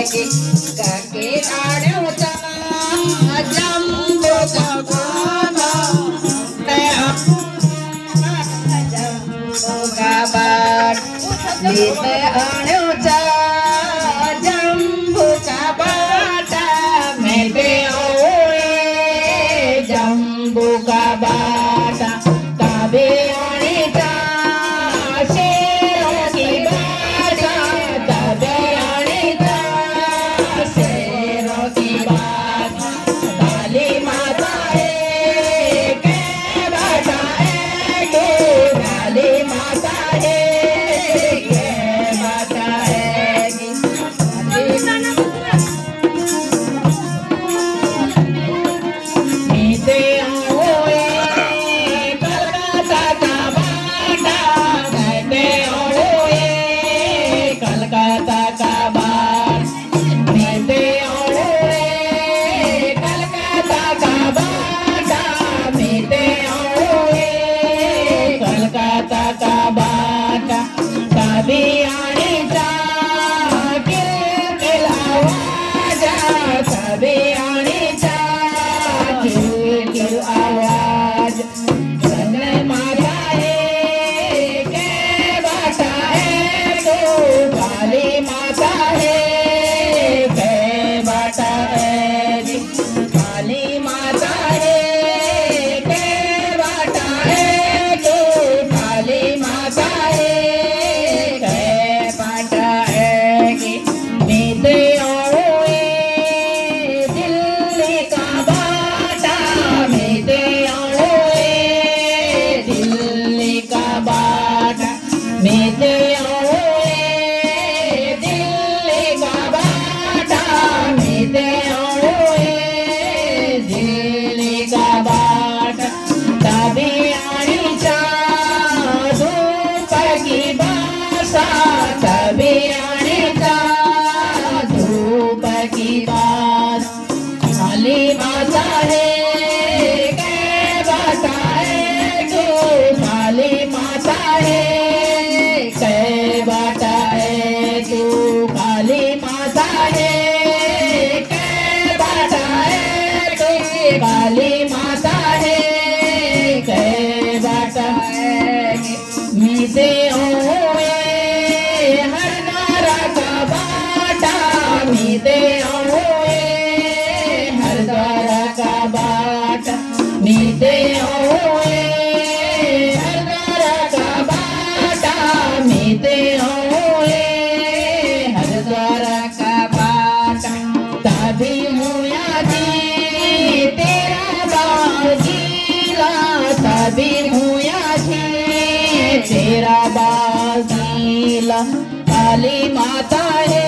काके लाड़ो चला जम्बो का बाटा जम्बो का बाट नीते आड़ो चला जम्बो का बाटा मेरे ओए जम्बो का बाटा काबे आने चा शेरों की बाटा काबे आने चा शेरों की बाटा काली माता है के बाटा है के काली माता है के बाटा है नीते ओए कलकत्ता का बाटा कहते ओए कलकत्ता का बाट नीते ओए कलकत्ता का बाटा नीते ओए कलकत्ता का बाटा कभी आने जा किल आवाजा कभी आने जा किल आवाज जन्म माता है के बाटा है तो काली माता है के बाटा है काली माता है के बाटा है तो काली माता है के बाटा है नीते ओए दिल्ली का बाटा नीते ओए दिल्ली का बाटा नीते ओए दिल्ली का बाटा नीते ओए दिल्ली का बाटा तभी आनी चा धूप की बासा तभी आनी चा धूप की बास काली माता है के बाटा है तो काली माता है के बाटा है तो काली माता है के बाटा है तो काली माता है के बाटा है मीते ओए हर नारा का बाटा मीते ओए हर द्वारा का बाटा मीते ओए हर द्वारा का बाटा मीते ओए हर द्वारा का बाटा तभी मुया जी तेरा बाजीला तभी मुया जी तेरा बाजीला काली माता है